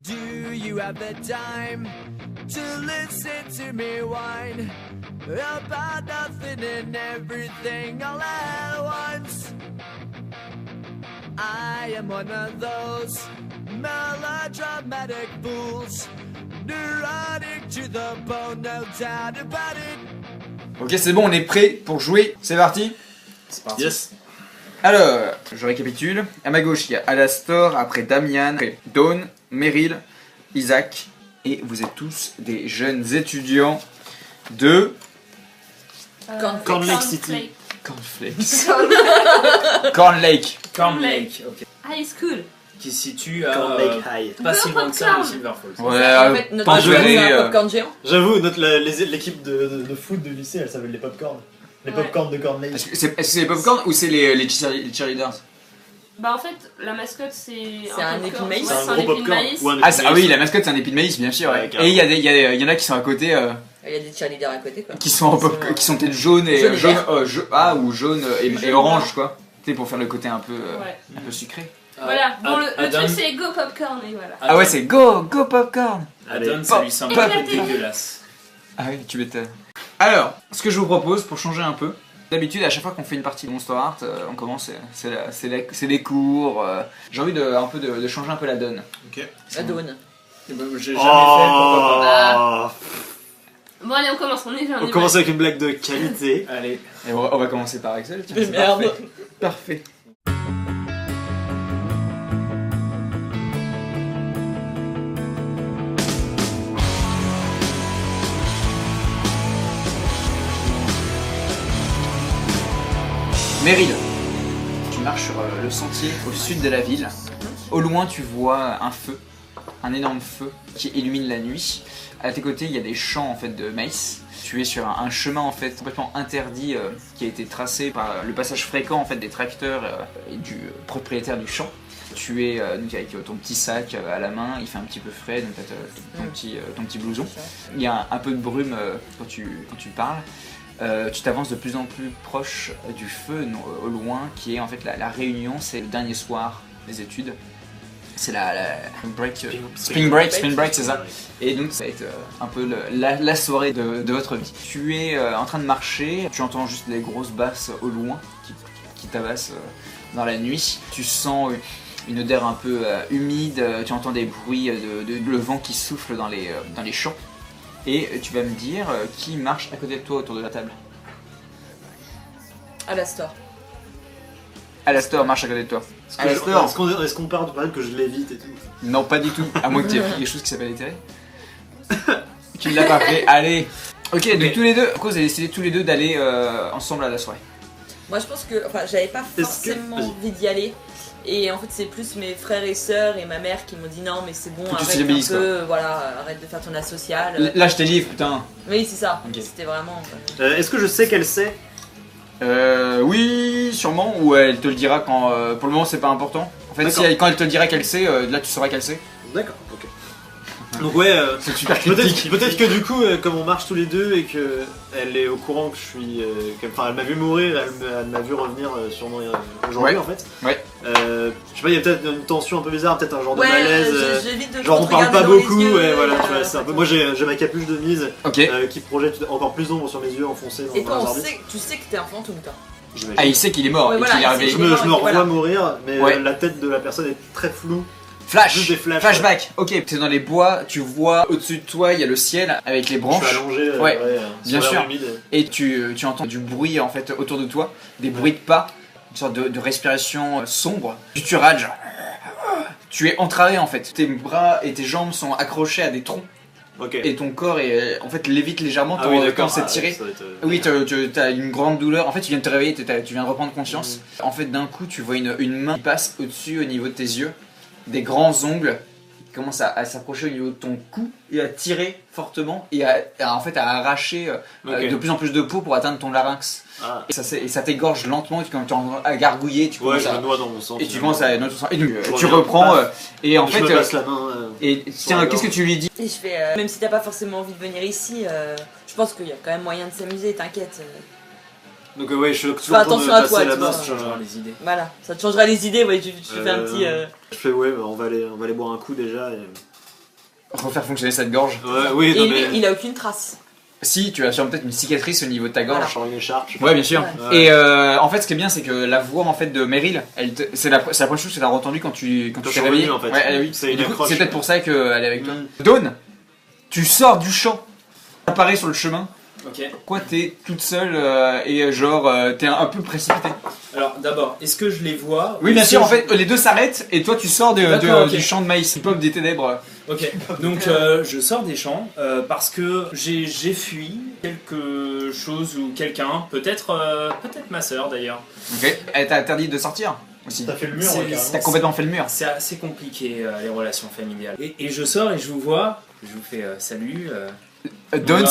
Do you have the time to listen to me whine about nothing and everything all at once? I am one of those melodramatic fools, neurotic to the bone, no doubt about it. Ok, c'est bon, on est prêt pour jouer. C'est parti. C'est parti. Yes. Alors, je récapitule. À ma gauche, il y a Alastor, après Damian, après Dawn, Meryl, Isaac. Et vous êtes tous des jeunes étudiants de... Corn Lake City. Cornflakes. Corn Lake. Corn Lake, ok. High school. Qui se situe à Corn Lake High. pas si loin que ça de Silver Falls. Ouais, En fait, notre jeu, c'est un popcorn géant. J'avoue, l'équipe de foot de lycée, elle s'appelle les Popcorn. Les Ouais. Popcorn de Corn Lake. Est-ce que c'est les popcorn ou c'est les cheerleaders? Bah en fait, la mascotte c'est un popcorn. épi de maïs. Ouais, C'est un c'est un gros épi de popcorn. maïs. Ou un Ah, épi de oui, maïs. la mascotte c'est un épi de maïs, bien sûr. Ouais, Ouais. carrément. Et il y en a qui sont à côté, Il y a des cheerleaders à côté, quoi. qui sont peut-être jaunes et Jaune et vert. ou jaune et Jaune orange quoi. Tu sais, pour faire le côté un peu sucré. Voilà, bon le Adam, truc c'est go popcorn et voilà. Ah ouais, c'est go popcorn. Adam, ça lui semble un peu Éclaté. dégueulasse. Ah oui, tu m'étonnes. Alors, ce que je vous propose pour changer un peu, d'habitude à chaque fois qu'on fait une partie de Monster Heart, on commence, c'est les cours. J'ai envie un peu de changer un peu la donne. Ok. La Dawn. J'ai jamais fait, pourquoi pas. Bon allez on commence, on est là. On commence avec une blague de qualité. Allez. Et on va commencer par Axel. tiens, Mais c'est merde. Parfait. Meryl, tu marches sur le sentier au sud de la ville. Au loin, tu vois un feu, un énorme feu qui illumine la nuit. À tes côtés, il y a des champs en fait de maïs. Tu es sur un chemin en fait complètement interdit qui a été tracé par le passage fréquent en fait des tracteurs et du propriétaire du champ. Tu es donc avec ton petit sac à la main, il fait un petit peu frais, donc tu as ton petit blouson. Il y a un peu de brume quand tu parles. Tu t'avances de plus en plus proche du feu au loin, qui est en fait la réunion, c'est le dernier soir des études. C'est la Spring Break, c'est ça. Et donc ça va être un peu la soirée de votre vie. Tu es en train de marcher, tu entends juste les grosses basses au loin qui tabassent dans la nuit. Tu sens une odeur un peu humide, tu entends des bruits le vent qui souffle dans les champs. Et tu vas me dire qui marche à côté de toi autour de la table. Alastor. Alastor marche à côté de toi. Est-ce qu'on part du principe que je l'évite et tout? Non, pas du tout, à moins que tu aies pris quelque chose qui s'appelle éthéré. Tu ne l'as pas fait, allez. Ok, donc tous les deux, vous avez décidé tous les deux d'aller ensemble à la soirée. Moi, je pense que, j'avais pas forcément envie d'y aller. Et en fait, c'est plus mes frères et sœurs et ma mère qui m'ont dit non, mais c'est bon, Faut que tu arrête un civilises, peu, voilà, arrête de faire ton asocial. Là, je t'ai livre, putain. Oui, c'est ça. Ok. C'était vraiment. Est-ce que je sais qu'elle sait? Oui, sûrement, ou elle te le dira quand. Pour le moment, c'est pas important. En fait, quand elle te dira qu'elle sait, là, tu sauras qu'elle sait. D'accord, ok. Donc ouais, C'est super critique. peut-être que du coup, comme on marche tous les deux et que elle est au courant que je suis, elle m'a vu mourir, elle m'a vu revenir sûrement aujourd'hui Ouais. en fait. Ouais. Je sais pas, il y a peut-être une tension un peu bizarre, peut-être un genre de Ouais, malaise. j'évite de Genre trop on parle regarder pas dans les beaucoup, yeux, ouais, voilà, tu vois, c'est un peu. ouais. Moi j'ai ma capuche de mise Ok. qui projette encore plus d'ombre sur mes yeux enfoncés dans Et toi, les orbites. tu sais que t'es un fantôme, toi. J'imagine. Ah, il sait qu'il est mort Ouais, et voilà, qu'il est il réveillé. sait Je me revois Voilà. mourir, mais Ouais. la tête de la personne est très floue. Flash, Juste des flashs, flashback. Ok, t'es dans les bois, tu vois au-dessus de toi, il y a le ciel avec les Je branches. suis allongé, Ouais, bien sur l'air sûr. humide. Et tu entends du bruit en fait autour de toi, des bruits de pas, une sorte de respiration sombre. Tu rages. Tu es entravé en fait. Tes bras et tes jambes sont accrochés à des troncs Ok. et ton corps est en fait lévite légèrement Ah oui, quand d'accord. c'est tiré. Ça doit être, Oui, tu as une grande douleur. En fait, tu viens de te réveiller, tu viens de reprendre conscience. En fait, d'un coup, tu vois une main qui passe au-dessus, au niveau de tes yeux, des grands ongles qui commencent à s'approcher au niveau de ton cou et à tirer fortement et en fait à arracher Ok. de plus en plus de peau pour atteindre ton larynx. Ah. Et ça t'égorge lentement. Tu commences à gargouiller, tu Ouais, commences je me à noie dans mon sang. et tu commences à et donc, Je tu reviens, reprends paf. et en Je fait me passe la main. et tiens, la qu'est-ce que tu lui dis? Et je fais, même si t'as pas forcément envie de venir ici, je pense qu'il y a quand même moyen de s'amuser, t'inquiète. Donc ouais, je suis toujours Fais en train de attention à passer toi, la tu main vois. sur Changera les idées. Voilà, ça te changera les idées, ouais, tu fais un petit. Je fais ouais, bah, on va aller boire un coup déjà. Et... refaire fonctionner cette gorge. Ouais, oui, Et non lui, mais. il a aucune trace. Si, tu as sûrement peut-être une cicatrice au niveau de ta gorge. Genre une écharpe. je sais Ouais, bien sûr. Ouais. Et en fait, ce qui est bien, c'est que la voix en fait de Meryl, c'est la première chose que tu as entendue quand tu Quand t'es je suis réveillé. revenu, en fait. Ouais, oui. C'est Et une du coup, accroche. c'est peut-être pour ça qu'elle est avec toi. Mm. Dawn, tu sors du champ, apparaît sur le chemin. Ok. Quoi, t'es toute seule et genre t'es un peu précipité. Alors d'abord, est-ce que je les vois Oui, bien Est-ce sûr. que En fait, les deux s'arrêtent et toi tu sors D'accord, ok. du champ de maïs, pop des ténèbres. Ok, donc je sors des champs parce que j'ai fui quelque chose ou quelqu'un, peut-être ma sœur d'ailleurs. Ok. Elle t'a interdit de sortir aussi. T'as fait le mur, C'est- ouais, carrément. T'as complètement fait le mur. C'est assez compliqué les relations familiales. Et je sors et je vous vois, je vous fais salut. Dawn, Wow.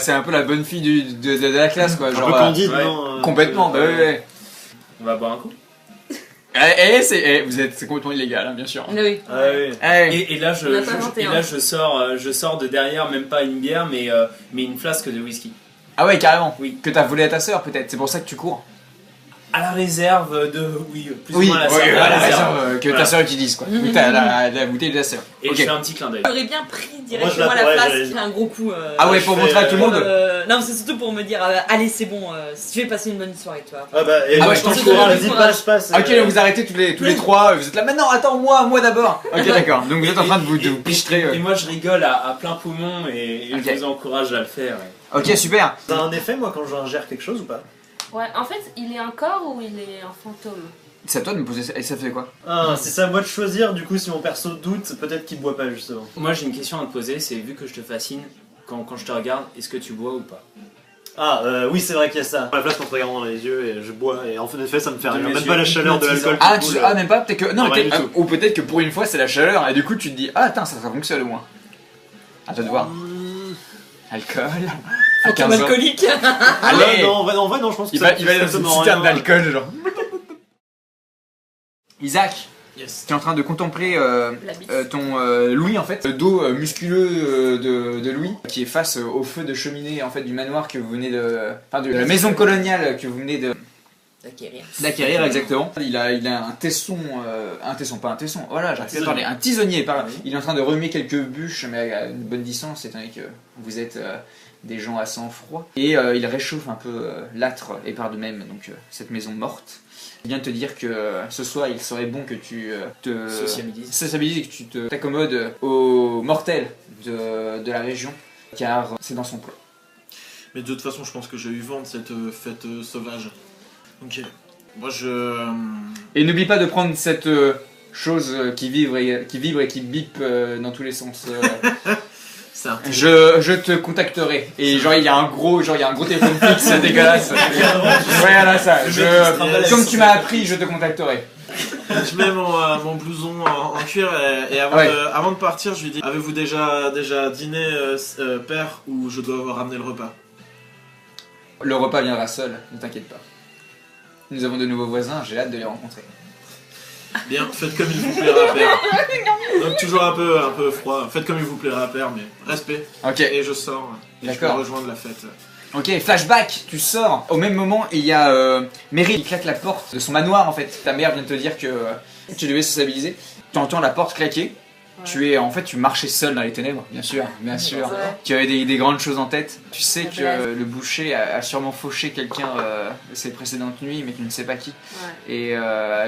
c'est un peu la bonne fille de la classe quoi. Un Genre peu candide, ouais. non complètement. Bah ouais. On va boire un coup. C'est complètement illégal, hein, bien sûr. Oui. Ah oui. Et là On n'a pas inventé, hein. je sors de derrière, même pas une bière, mais une flasque de whisky. Ah ouais, carrément. Oui. Que t'as volé à ta sœur peut-être. C'est pour ça que tu cours. À la réserve de. Oui, plus ou Oui, moins à la ouais, réserve. à à la la réserve. réserve, que Voilà. ta sœur utilise quoi. Ou t'as la bouteille de ta sœur. Et Ok. je fais un petit clin d'œil. J'aurais bien pris Moi, je directement la- la ouais, place, j'allais- fait un gros coup. Ah ouais, je pour fais, montrer à tout le monde. Non, mais c'est surtout pour me dire, allez, c'est bon, si tu veux passer une bonne soirée, toi. Ah bah, et Ah moi ouais, je je pense t'encourage, que- vas-y, passe. Ok, donc vous arrêtez tous les trois, vous êtes là maintenant, attends, moi d'abord. Ok, d'accord, donc vous êtes en train de vous pichetrer. Et moi je rigole à plein poumon et Ok. je vous encourage à le faire. ouais. Ok, super. Ça a un effet, moi, quand j'ingère quelque chose ou pas? Ouais, en fait, il est un corps ou il est un fantôme? C'est à toi de me poser ça. Et ça fait quoi? Ah, c'est ça à moi de choisir, du coup, si mon perso doute, peut-être qu'il boit pas, justement. Moi j'ai une question à te poser, c'est vu que je te fascine, quand je te regarde, est-ce que tu bois ou pas? Ah, oui, c'est vrai qu'il y a ça. La place, quand on te regarde dans les yeux et je bois, et en effet, ça me fait De rien. mes Même yeux pas la chaleur de hypnotisants. l'alcool. Ah, qui tu, coule. ah, même pas, peut-être que. Non, Non, mais rien du tout. ou peut-être que pour une fois c'est la chaleur, et du coup tu te dis, ah, attends, ça fonctionne au moins. À toi de voir. Alcool. À 15 Fantôme ans. alcoolique. Allez, Non, en vrai, non, je pense que il ça va aller dans une strictement citerne rien. d'alcool, genre. Isaac, Yes. tu es en train de contempler La bite. ton Louis en fait, le dos musculeux de Louis, qui est face au feu de cheminée en fait du manoir que vous venez de, enfin de la maison coloniale que vous venez d'acquérir exactement. Il a un tesson, pas un tesson. Voilà, j'arrête de parler, un tisonnier. Pardon. Oui. Il est en train de remuer quelques bûches, mais à une bonne distance, étant donné que vous êtes des gens à sang froid. Et il réchauffe un peu l'âtre et par de même donc cette maison morte. Il vient de te dire que ce soir il serait bon que tu te sociabilises et que tu t'accommodes aux mortels de la région, car c'est dans son plan. Mais de toute façon, je pense que j'ai eu vent de cette fête sauvage. Ok. Moi, je. Et n'oublie pas de prendre cette chose qui vibre et qui bip dans tous les sens. C'est un Je te contacterai. Et genre il y a un gros téléphone fixe dégueulasse. Voilà ça. Comme tu m'as appris, je te contacterai. Je mets mon blouson en cuir et Ouais. avant de partir, je lui dis avez-vous déjà dîné, père, ou je dois ramener le repas? Le repas viendra seul, ne t'inquiète pas. Nous avons de nouveaux voisins, j'ai hâte de les rencontrer. Bien, faites comme il vous plaira, père. Donc toujours un peu froid. Faites comme il vous plaira, père, mais respect. Ok. Et je sors. Et je peux D'accord. rejoindre la fête. Ok, flashback, tu sors. Au même moment, il y a Meryl qui claque la porte de son manoir en fait. Ta mère vient de te dire que tu devais sociabiliser. Tu entends la porte claquer. Ouais. Tu marchais seul dans les ténèbres, bien sûr. Ouais. Tu avais des grandes choses en tête. Tu sais La que blague. le boucher a sûrement fauché quelqu'un ces précédentes nuits, mais tu ne sais pas qui. Ouais.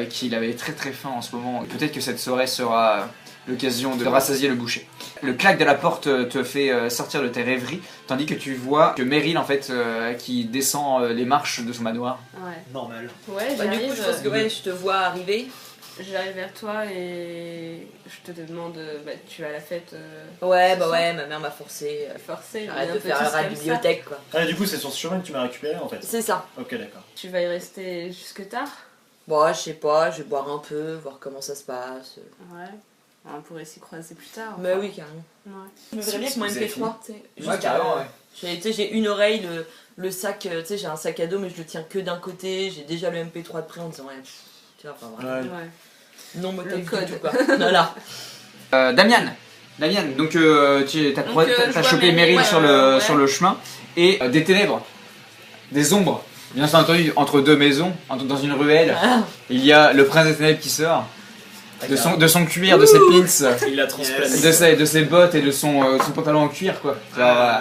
Et qu'il avait très très faim en ce moment. Peut-être que cette soirée sera l'occasion de rassasier le boucher. Le claque de la porte te fait sortir de tes rêveries, tandis que tu vois que Meryl en fait qui descend les marches de son manoir. Ouais. Normal. Ouais, Bah, du coup, je pense que ouais, je te vois arriver. J'arrive vers toi et je te demande, tu vas à la fête Ouais, bah ouais, ma mère m'a forcé. forcée. Arrête on est de un peu faire tous la comme ça. bibliothèque, quoi. Ah, du coup, c'est sur ce chemin que tu m'as récupéré en fait. C'est ça. Ok, d'accord. Tu vas y rester jusque tard? Bon, je sais pas, je vais boire un peu, voir comment ça se passe. Ouais. On pourrait s'y croiser plus tard. Mais oui, carrément. Ouais. Je me verrais bien Si avec mon vous avez MP3, tu sais. Ouais, Juste, carrément, ouais. Tu sais, j'ai une oreille, le sac, tu sais, j'ai un sac à dos, mais je le tiens que d'un côté. J'ai déjà le MP3 de près en disant, ouais, tu vois, enfin voilà. Ouais. Ouais. Non, me Le tape code. du tout, quoi. Voilà. Damian, donc tu as Donc, je vois chopé Meryl, Meryl ouais. sur le chemin et des ténèbres, des ombres. Bien entendu, entre deux maisons, dans une ruelle, Ah. il y a le prince des ténèbres qui sort. de son cuir, de ses pins, Il l'a transplacé. de ses bottes et de son pantalon en cuir quoi. Genre,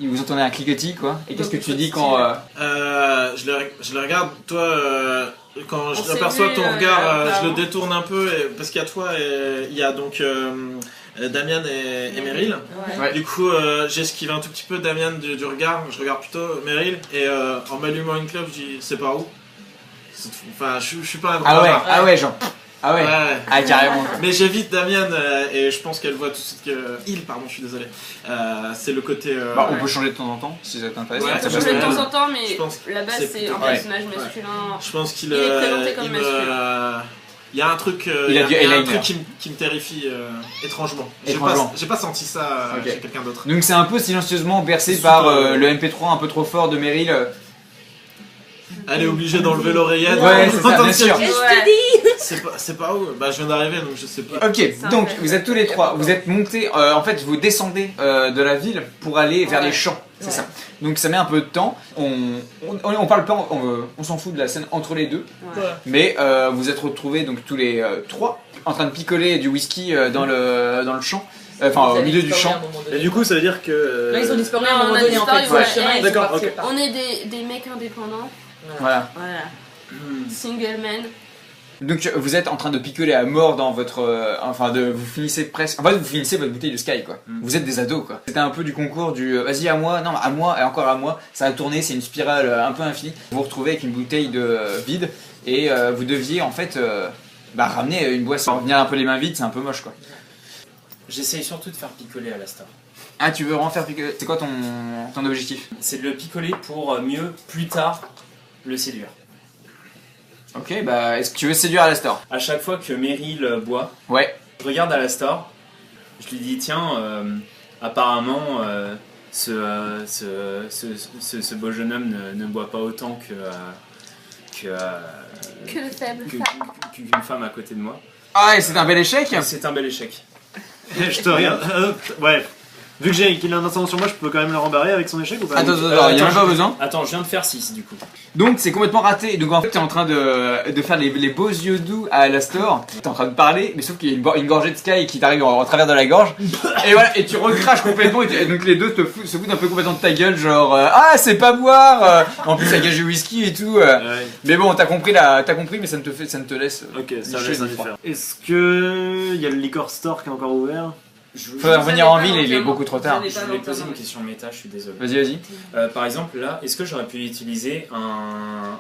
vous entendez un cliquetis quoi. Et qu'est-ce que tu dis quand Je le regarde, toi, quand je s'est aperçois vu, ton regard, là, je le détourne un peu, parce qu'il y a toi et il y a donc Damian et Meryl. Ouais. Du coup, j'esquive un tout petit peu Damian du regard, je regarde plutôt Meryl, et en m'allumant une clope, je dis c'est par où? Enfin, je suis pas un gros bavard. ah ouais genre ah ouais. Ouais. Ah carrément. Mais j'évite Damian et je pense qu'elle voit tout de suite que pardon, je suis désolé. C'est le côté. Bah, on peut changer de temps en temps si ça t'intéresse. Ouais, On peut ça changer de passe temps en temps, mais je pense que la base c'est c'est plutôt- un personnage masculin. Je pense qu'il Il est présenté comme il y a un truc, Il a du eyeliner. truc qui me terrifie étrangement. Étrangement. J'ai pas senti ça Ok. chez quelqu'un d'autre. Donc c'est un peu silencieusement bercé C'est par super. le MP3 un peu trop fort de Meryl. Elle est obligée d'enlever l'oreillette. Ouais, c'est ça, bien sûr. Et je te dis C'est pas où? Bah, je viens d'arriver donc je sais pas. Ok, donc vous êtes tous les trois, vous êtes montés, en fait vous descendez de la ville pour aller vers les champs, c'est ça. Donc ça met un peu de temps, on parle pas, on s'en fout de la scène entre les deux, Ouais. mais vous êtes retrouvés donc tous les trois en train de picoler du whisky dans le champ, enfin au milieu du champ. Et du coup, ça veut dire que. Là, ils ont disparu à un Non, moment on a donné en disparu, fait. ouais. Sur le chemin, ils sont D'accord, partis ok. par- On est des mecs indépendants. Voilà. Voilà. Single man. Donc vous êtes en train de picoler à mort dans votre, vous finissez presque, en fait vous finissez votre bouteille de Sky quoi. Vous êtes des ados quoi. C'était un peu du concours du vas-y à moi, non à moi et encore à moi. Ça a tourné, c'est une spirale un peu infinie. Vous vous retrouvez avec une bouteille de vide et vous deviez en fait ramener une boisson. Revenir un peu les mains vides, c'est un peu moche quoi. J'essaye surtout de faire picoler à la star. Ah tu veux vraiment faire picoler? C'est quoi ton objectif? C'est de le picoler pour mieux, plus tard, le séduire. Ok est-ce que tu veux séduire Alastor? À chaque fois que Meryl boit, Ouais. je regarde Alastor, je lui dis tiens, apparemment ce beau jeune homme ne boit pas autant Que de faibles femmes. qu'une femme à côté de moi. Ah et c'est un bel échec. C'est un bel échec. Je te regarde. Ouais. Vu que qu'il a un ascendant sur moi, je peux quand même le rembarrer avec son échec ou pas? Attends, il y a même pas besoin. Attends, je viens de faire 6 du coup. Donc c'est complètement raté. Donc en fait t'es en train de faire les beaux yeux doux à Alastor. T'es en train de parler, mais sauf qu'il y a une gorgée de Sky qui t'arrive en travers de la gorge. Et voilà, et tu recraches complètement. Et donc les deux se foutent un peu complètement de ta gueule, genre ah c'est pas boire. En plus ça gage du whisky et tout. Ouais. Mais bon t'as compris mais ça ne te laisse. Ok, ça Ni laisse chaud ni froid. indifférent. Est-ce que il y a le liquor store qui est encore ouvert? Faudrait revenir en ville et il est beaucoup trop tard. J'avais Je pas voulais longtemps, poser une non. question méta, je suis désolé. Vas-y. Par exemple, là, est-ce que j'aurais pu utiliser un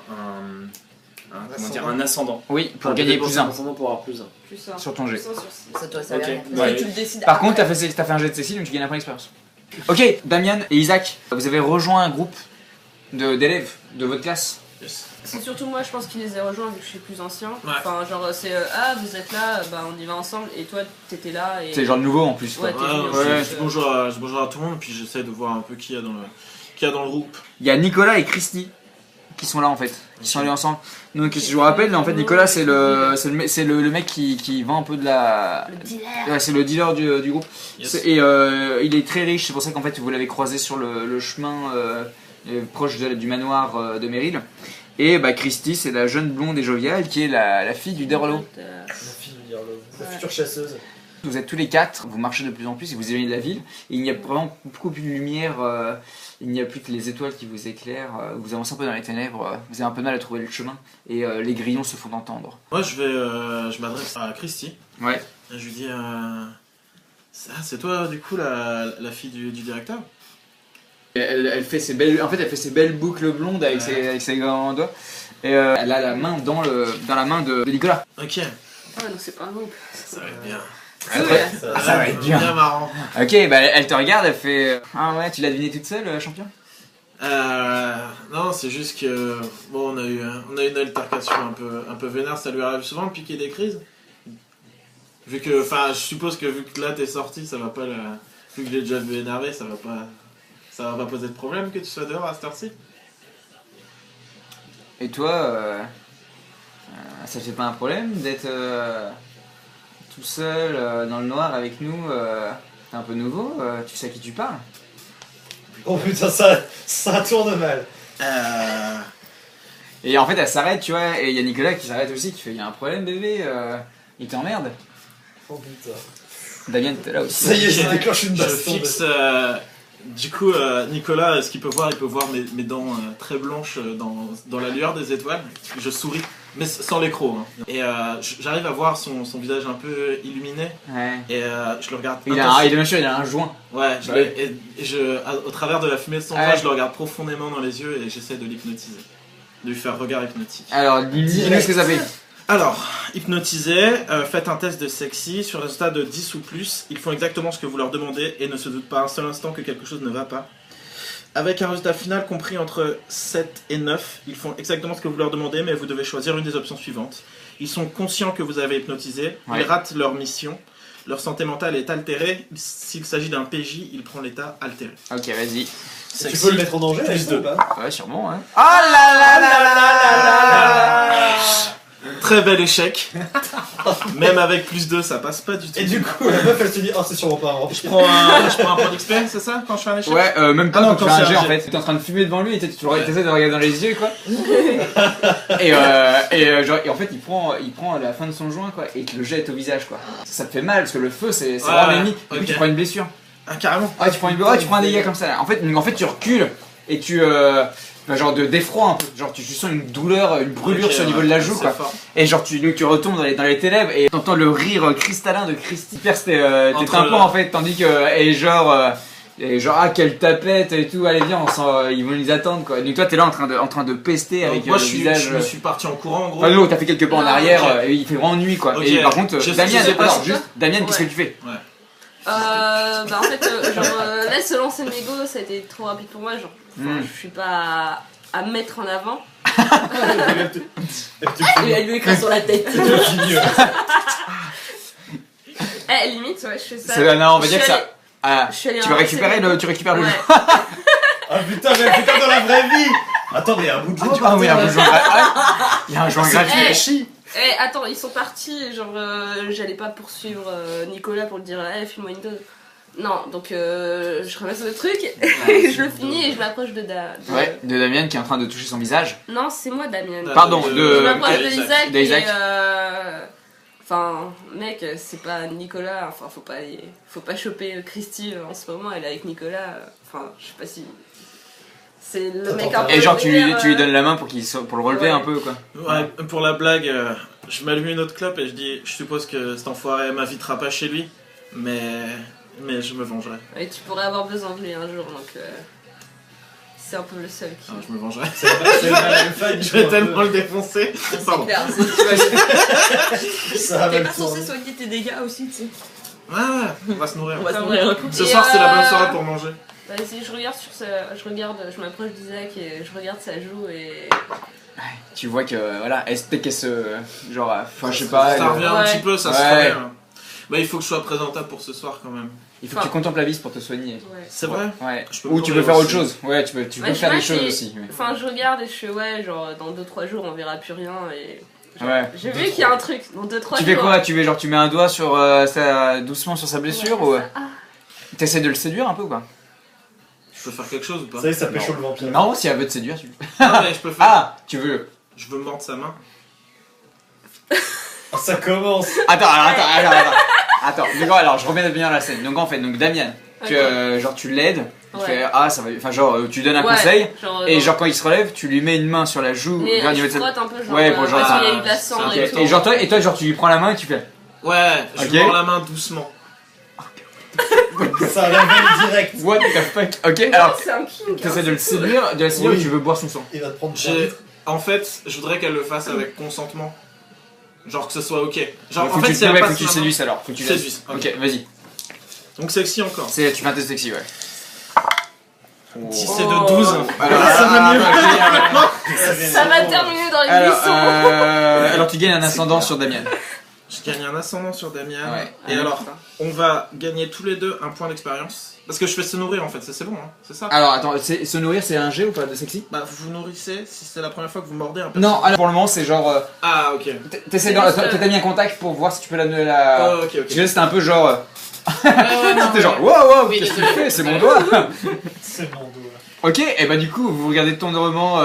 ascendant? Oui, pour gagner plus 1 pour avoir plus 1. Plus ça. sur ton jet. Plus un sur six. Ça, toi, ça Ok. va rien. Ouais. Tu le décides. Par contre après. t'as fait un jet de Cécile donc tu gagnes un point d'expérience. Ok, Damian et Isaac, vous avez rejoint un groupe d'élèves de votre classe. C'est surtout moi, je pense qu'il les a rejoints vu que je suis plus ancien. Ouais. Enfin, genre, c'est ah, vous êtes là, bah on y va ensemble, et toi t'étais là. Et... C'est genre nouveau en plus. Quoi. Ouais, t'es Ouais, venu ouais, aussi, je dis bonjour à tout le monde, puis j'essaie de voir un peu qui y a dans le groupe. Il y a Nicolas et Christy qui sont là en fait, qui sont allés ensemble. Donc je vous rappelle, en fait Nicolas c'est le mec qui vend un peu de la... Le dealer. Ouais, c'est le dealer du groupe. Yes. Et il est très riche, c'est pour ça qu'en fait vous l'avez croisé sur le chemin proche du manoir de Meryl. Et Christy c'est la jeune blonde et joviale qui est la fille du Derlo. La fille, la Ouais. future chasseuse. Vous êtes tous les quatre, vous marchez de plus en plus et vous éloignez de la ville. Et il n'y a vraiment beaucoup plus de lumière, il n'y a plus que les étoiles qui vous éclairent. Vous avancez un peu dans les ténèbres, vous avez un peu de mal à trouver le chemin et les grillons se font entendre. Moi, je m'adresse à Christy. Ouais. Et je lui dis c'est toi, du coup, la fille du directeur? Elle fait ses belles boucles blondes avec ses grands doigts. Et elle a la main dans la main de Nicolas. Ok, Ah ouais, donc c'est pas un groupe. ça va être bien. Ça va être bien. Bien marrant. Ok, elle te regarde, elle fait ah ouais, tu l'as deviné toute seule, champion? Non, c'est juste que bon, on a eu une altercation un peu vénère. Ça lui arrive souvent de piquer des crises. Vu que, enfin, je suppose que vu que là t'es sorti, ça va pas vu que j'ai déjà vu énervé, ça va pas poser de problème que tu sois dehors à cette heure-ci. Et toi, ça te fait pas un problème d'être tout seul dans le noir avec nous? T'es un peu nouveau, tu sais à qui tu parles? Oh putain, ça tourne mal. Et en fait elle s'arrête, tu vois, et il y a Nicolas qui s'arrête aussi, qui fait il y a un problème bébé, Il t'emmerde. Oh putain. Damien, t'es là aussi. Ça y est, ça déclenche une Je baston. fixe. Du coup, Nicolas, ce qu'il peut voir, il peut voir mes dents très blanches dans la lueur des étoiles. Je souris, mais sans les crocs. Hein. Et j'arrive à voir son visage un peu illuminé. Ouais. Et je le regarde. Il est bien sûr, il a un joint. Ouais, Ouais. Au travers de la fumée de son doigt, je le regarde profondément dans les yeux et j'essaie de l'hypnotiser. De lui faire regard hypnotique. Alors, dis-nous ce que ça fait. Alors, hypnotisé, faites un test de sexy. Sur un résultat de 10 ou plus, ils font exactement ce que vous leur demandez et ne se doutent pas un seul instant que quelque chose ne va pas. Avec un résultat final compris entre 7 et 9, ils font exactement ce que vous leur demandez, mais vous devez choisir une des options suivantes. Ils sont conscients que vous avez hypnotisé, Ouais. ils ratent leur mission, leur santé mentale est altérée. S'il s'agit d'un PJ, il prend l'état altéré. Ok, vas-y. Tu peux le mettre en danger Plus avec ça, deux. ou pas? Ouais, sûrement, hein. Oh là là là là là. Très bel échec. Même avec plus 2, ça passe pas du tout. Et du coup, la meuf elle se dit, oh c'est sûrement pas un Je prends un point d'XP, c'est ça, quand je fais un échec? Ouais, même pas Ah non, quand tu quand fais un c'est jet un en jet. fait. T'es en train de fumer devant lui et tu Ouais. essaies de regarder dans les yeux quoi. Et en fait il prend la fin de son joint quoi et il te le jette au visage quoi. Ça te fait mal parce que le feu c'est Ouais, vraiment l'ennemi. Du coup ok. tu prends une blessure. Ah, carrément. Ah tu prends un dégât comme ça. En fait tu recules et tu genre d'effroi un peu. Genre tu sens une douleur, une brûlure Ok, sur le niveau ouais, de la joue c'est quoi. fort. Et genre tu retombes dans les ténèbres et t'entends le rire cristallin de Christy perce tes Entre tympans le- en fait tandis que et genre ah quelle tapette et tout, allez viens ils vont nous attendre quoi. Donc toi t'es là en train de pester avec moi le je visage. me suis parti en courant en gros. Ah non, t'as fait quelques pas en Ah, arrière ok. et il fait vraiment nuit quoi. Ok. Et par contre Je Damien, sais pas alors, si- juste Damien, qu'est-ce que Ouais. tu fais? Bah en fait, là se lancer le mégot, ça a été trop rapide pour moi. Genre, enfin, je suis pas à me mettre en avant. Il a lui écrit sur la tête. Limite, ouais, je fais ça. Non, on va Je dire que suis ça. Ah, je suis allée tu vas ramasser récupérer le- tu récupères le Ouais. joint. Ah putain, j'avais fait comme dans la vraie vie. Attends, mais il y a un bout de joint. Ah oui, il y a un joint il y a un joint gratuit. Attends, ils sont partis, genre j'allais pas poursuivre Nicolas pour lui dire file-moi une dose. Non, donc je ramasse le truc, je le finis et je m'approche de Ouais, de Damien qui est en train de toucher son visage. Non, c'est moi Damien. Pardon, Je de m'approche de Isaac. Isaac d'Isaac. et enfin, mec, c'est pas Nicolas, enfin faut pas choper Christy en ce moment, elle est avec Nicolas, enfin je sais pas si... C'est le mec un peu... Et genre tu vénère, lui donnes la main pour pour le relever Ouais. un peu quoi. Ouais, pour la blague, je m'allume une autre clope et je dis, je suppose que cet enfoiré m'invitera pas chez lui, mais je me vengerai. Et tu pourrais avoir besoin de lui un jour, donc... C'est un peu le seul qui... Ah, je me vengerai. C'est le Madame Fan, Je vais tellement le défoncer. C'est Pardon. clair. Ça va T'es le pas censé tourner. soigner tes dégâts aussi, tu sais. Ouais, on va se nourrir. On va se nourrir un coup. Ce Et soir, c'est la bonne soirée pour manger. Vas-y, je m'approche d'Isaac et je regarde sa joue et... Tu vois que voilà, peut-être qu'elle se genre enfin je sais pas. Ça revient un Ouais. petit peu, ça se Ouais. revient. Bah, il faut que je sois présentable pour ce soir quand même. Il faut que tu contemples la vis pour te soigner. Ouais. C'est vrai? Ouais. Je peux Ou me tu tourner peux faire autre aussi. chose. Ouais, tu peux Ouais, faire des je sais pas, choses c'est- aussi. Ouais. Enfin, je regarde et je fais ouais, genre dans 2-3 jours on verra plus rien et... Ouais. J'ai vu qu'il y a un truc, dans 2-3 jours... Tu fais quoi? Tu mets un doigt sur doucement sur sa blessure ou t'essaies de le séduire un peu ou quoi? Je peux faire quelque chose ou pas? Ça y est, ça pécho le vampire. Non, si elle veut te séduire, tu peux. Non, mais je peux faire. Ah, tu veux. Je veux mordre sa main. Oh, ça commence. Attends. Donc, alors, je remets bien la scène. Donc en fait, Damien, tu l'aides. Tu Ouais. fais ça va. Enfin genre tu donnes un Ouais, conseil genre, et genre quand il se relève, tu lui mets une main sur la joue mais vers le niveau je de sa- frotte un peu genre... Ouais, pour genre, parce qu'il y a ça- eu de la cendre Ok. et tout. Et genre toi genre tu lui prends la main et tu fais. Ouais, je Ok. mords la main doucement. Ça révèle direct. What the fuck? Ok, alors C'est un king, t'essaies hein. de la séduire Oui. ou tu veux boire son sang? Il va te prendre J'ai- En fait, je voudrais qu'elle le fasse avec consentement. Genre que ce soit ok. Genre Faut en que fait, tu c'est elle faut passe que tu ma main. séduises alors. Faut que tu laisses. Séduise, ok. Ok, vas-y. Donc sexy encore. Tu fais un test sexy, ouais. Si c'est de 12. Ça va mieux. Ça va terminer dans les Alors, buissons. alors tu gagnes un ascendant sur Damien. Je gagne un ascendant sur Damien. Ouais. Et alors, on va gagner tous les deux un point d'expérience. Parce que je fais se nourrir en fait, c'est bon, hein, c'est ça? Alors attends, se nourrir c'est un G ou pas de sexy? Bah vous vous nourrissez si c'est la première fois que vous mordez un peu. Non, alors pour le moment c'est genre. Ah ok. T'essaies t'as mis un contact pour voir si tu peux la. Oh, ok ok. Tu sais, c'était un peu genre. Ouais, non, C'était genre, wow, Oui, qu'est-ce que tu désolé. fais? C'est mon doigt! C'est mon doigt. Ok, et bah du coup, vous regardez tendrement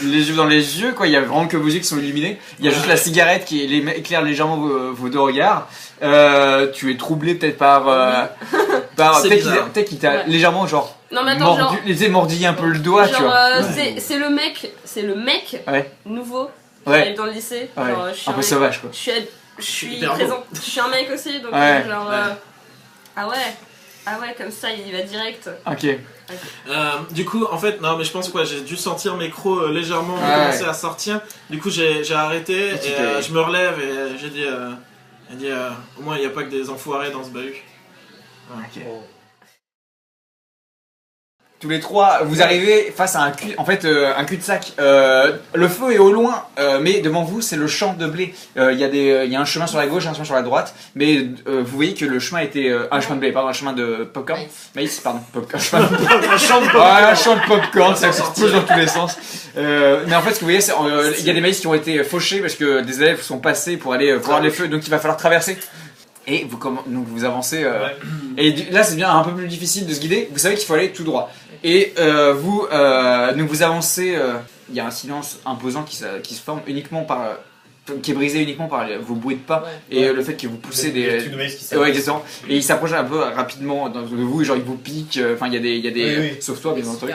les yeux dans les yeux, quoi. Il y a vraiment que vos yeux qui sont illuminés. Il y a juste la cigarette qui éclaire légèrement vos deux regards. Tu es troublé peut-être par... C'est bizarre. peut-être qu'il t'a légèrement genre... Non mais attends, genre... mordillé un peu le doigt, tu Genre, vois. c'est le mec Ouais. nouveau qui Ouais. arrive dans le lycée. Ouais. Genre, je suis Un peu mec- sauvage, quoi. Je suis hyper beau. présent. Je suis un mec aussi, donc Ouais. genre... Ouais. Ah ouais, comme ça, il va direct. Ok. Du coup, en fait, non, mais je pense que j'ai dû sentir mes crocs légèrement commencer à sortir. Du coup, j'ai arrêté et je me relève et j'ai dit, au moins, il n'y a pas que des enfoirés dans ce bahut. Ok. Tous les trois, vous arrivez face à un cul-de-sac. Le feu est au loin, mais devant vous, c'est le champ de blé. Il y a un chemin sur la gauche, un chemin sur la droite, mais vous voyez que le chemin était un chemin de blé, pardon, un chemin de popcorn. Maïs, pardon, popcorn. Un champ de Un champ de popcorn, ça explose dans tous les sens. Mais en fait, ce que vous voyez, c'est il y a des maïs qui ont été fauchés parce que des élèves sont passés pour aller voir les feux, donc il va falloir traverser. Et donc vous avancez. Et là, c'est bien un peu plus difficile de se guider. Vous savez qu'il faut aller tout droit. Et donc vous avancez. Il y a un silence imposant qui se forme uniquement par. Qui est brisé uniquement par vos bruits de pas et le fait que vous poussez des. Ouais, exactement. Et il s'approche un peu rapidement de vous, et genre il vous pique. Enfin, il y a des. Sauf toi, bien entendu.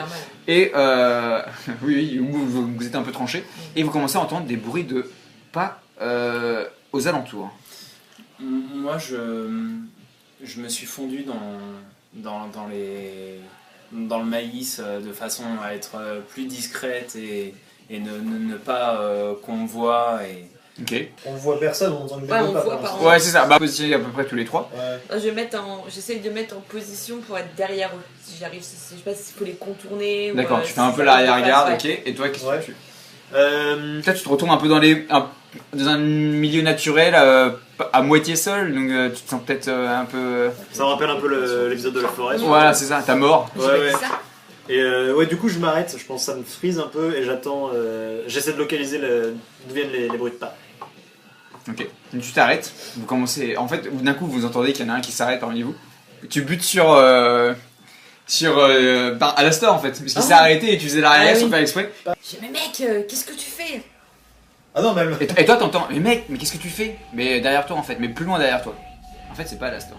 Et oui, vous êtes un peu tranché. Et vous commencez à entendre des bruits de pas aux alentours. Moi, je me suis fondu dans le maïs de façon à être plus discrète et ne pas qu'on me voie. Ok. On voit personne, on entend que des Ouais, on pas voit pour pas. l'instant. Ouais, c'est ça. Bah, positionnez à peu près tous les trois. Ouais. J'essaie de mettre en position pour être derrière eux. Si j'arrive, je sais pas s'il faut les contourner. D'accord, ou, tu si fais un peu ça l'arrière-garde, passe, ok. Et toi, qu'est-ce que Ouais. tu fais? Toi, tu te retournes un peu dans un milieu naturel, à moitié seul, donc tu te sens peut-être un peu. Ça me rappelle un peu l'épisode de la forêt. Voilà, c'est ça, t'as mort. J'ai pas dit Ouais. ça. Et ouais, du coup, je m'arrête. Je pense que ça me frise un peu et j'attends. J'essaie de localiser d'où viennent les bruits de pas. Ok. Donc, tu t'arrêtes, vous commencez. En fait, d'un coup, vous entendez qu'il y en a un qui s'arrête parmi vous. Tu butes sur. Alastor en fait, parce qu'il s'est arrêté et tu faisais l'arrière sans faire exprès. J'ai mais mec, qu'est-ce que tu fais? Ah non, mais elle... Et toi, t'entends, mais mec, mais qu'est-ce que tu fais? Mais derrière toi en fait, mais plus loin derrière toi. En fait, c'est pas Alastor.